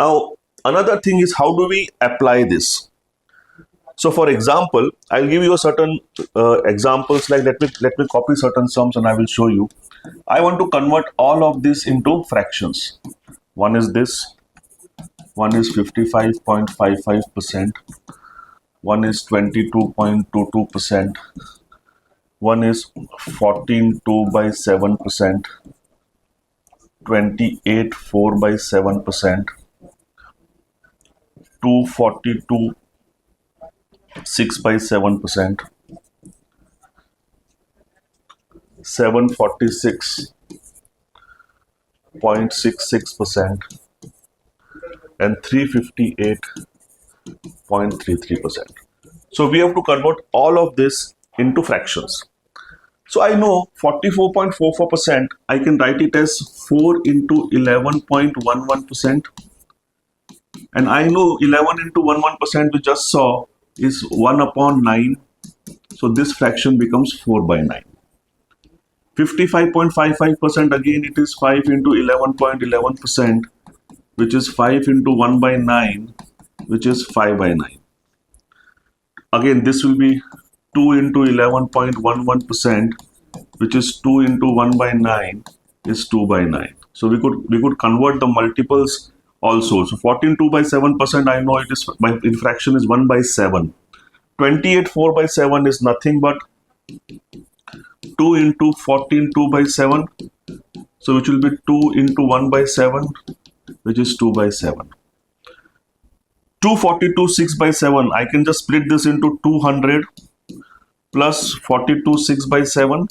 Now, another thing is, how do we apply this? So, for example, I'll give you a certain examples. Like let me copy certain sums and I will show you. I want to convert all of this into fractions. One is this. One is 55.55%. One is 22.22%. One is 14.2 by 7%. 28.4 by 7%. 242 6 by 7%, 746.66%, and 358.33%. So we have to convert all of this into fractions. So I know 44.44%, I can write it as 4 into 11.11%. And I know 11 into 11% we just saw is 1 upon 9. So this fraction becomes 4 by 9. 55.55%, again it is 5 into 11.11%, which is 5 into 1 by 9, which is 5 by 9. Again, this will be 2 into 11.11%, which is 2 into 1 by 9 is 2 by 9. So we could convert the multiples also. So 14.2 by 7%, I know it is by in fraction is 1 by 7. 28.4 by 7 is nothing but 2 into 14.2 by 7. So which will be 2 into 1 by 7, which is 2 by 7. 242 6 by 7, I can just split this into 200 plus 42 6 by 7.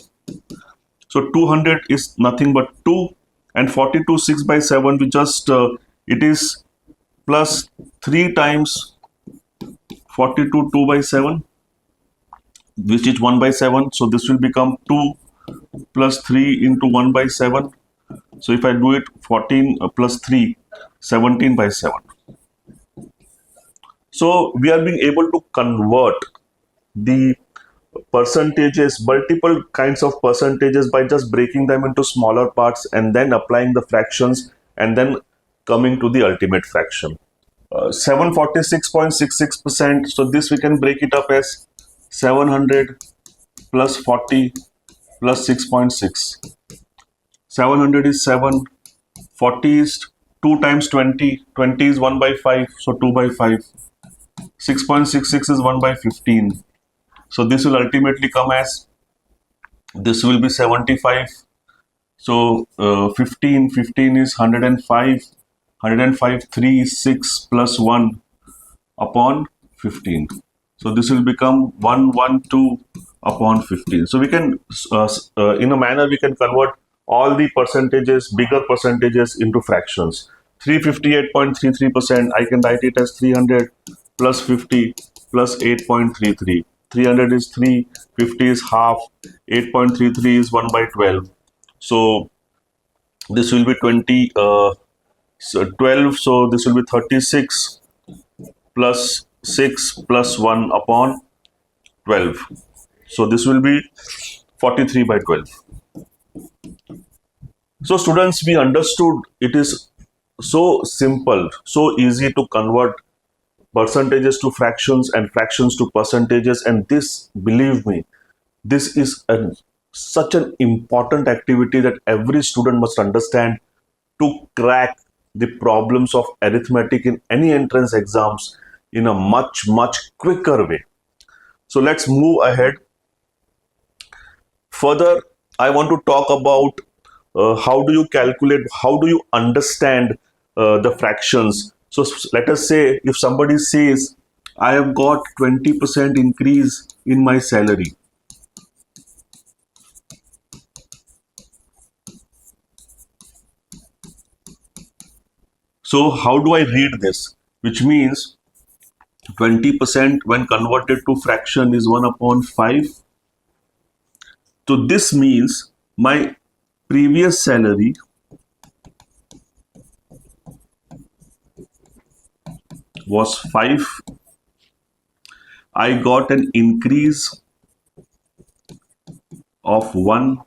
So 200 is nothing but 2, and 42 6 by 7, we just it is plus 3 times 42 2 by 7, which is 1 by 7. So this will become 2 plus 3 into 1 by 7. So if I do it, 14 plus 3, 17 by 7. So we are being able to convert the percentages, multiple kinds of percentages, by just breaking them into smaller parts and then applying the fractions and then coming to the ultimate fraction. 746.66%. So this we can break it up as 700 plus 40 plus 6.6. 700 is 7. 40 is 2 times 20. 20 is 1 by 5. So 2 by 5. 6.66 is 1 by 15. So this will ultimately come as, this will be 75. So 15 is 105. 105, 3 is 6 plus 1 upon 15. So this will become 112 upon 15. So we can, in a manner, we can convert all the percentages, bigger percentages, into fractions. 358.33%, I can write it as 300 plus 50 plus 8.33. 300 is 3, 50 is half, 8.33 is 1 by 12. So this will be 20, so 12, so this will be 36 plus 6 plus 1 upon 12. So this will be 43 by 12. So students, we understood it is so simple, so easy to convert percentages to fractions and fractions to percentages, and this, believe me, this is such an important activity that every student must understand to crack the problems of arithmetic in any entrance exams in a much quicker way. So let's move ahead. Further, I want to talk about how do you calculate, how do you understand the fractions. So let us say if somebody says, I have got 20% increase in my salary. So how do I read this? Which means 20% when converted to fraction is 1 upon 5. So this means my previous salary was 5. I got an increase of 1,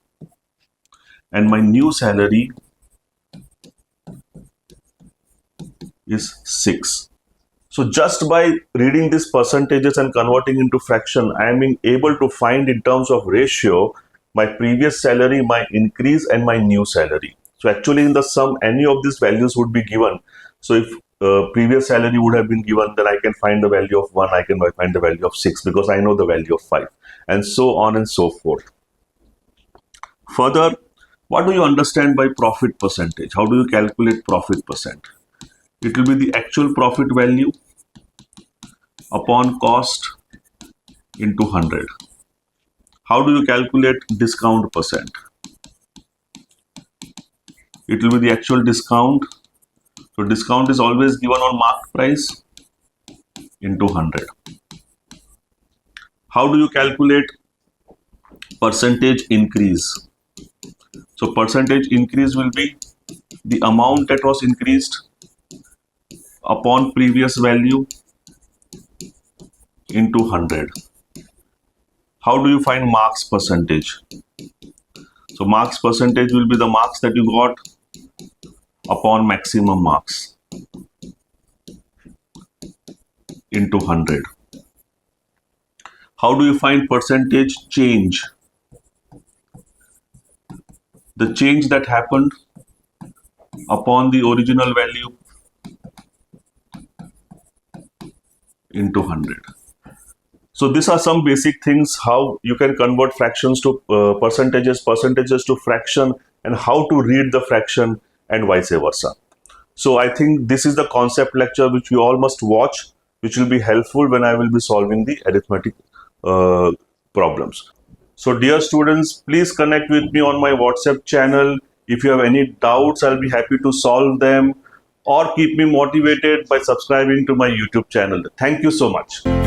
and my new salary is 6. So just by reading these percentages and converting into fraction, I am able to find in terms of ratio my previous salary, my increase and my new salary. So actually in the sum, any of these values would be given. So if previous salary would have been given, then I can find the value of 1, I can find the value of 6 because I know the value of 5, and so on and so forth. Further, what do you understand by profit percentage? How do you calculate profit percent? It will be the actual profit value upon cost into 100. How do you calculate discount percent? It will be the actual discount. So discount is always given on marked price into 100. How do you calculate percentage increase? So percentage increase will be the amount that was increased upon previous value into 100. How do you find marks percentage? So marks percentage will be the marks that you got upon maximum marks into 100. How do you find percentage change? The change that happened upon the original value into 100. So these are some basic things how you can convert fractions to percentages to fraction, and how to read the fraction and vice versa. So I think this is the concept lecture which we all must watch, which will be helpful when I will be solving the arithmetic problems. So dear students, please connect with me on my WhatsApp channel. If you have any doubts, I'll be happy to solve them, or keep me motivated by subscribing to my YouTube channel. Thank you so much.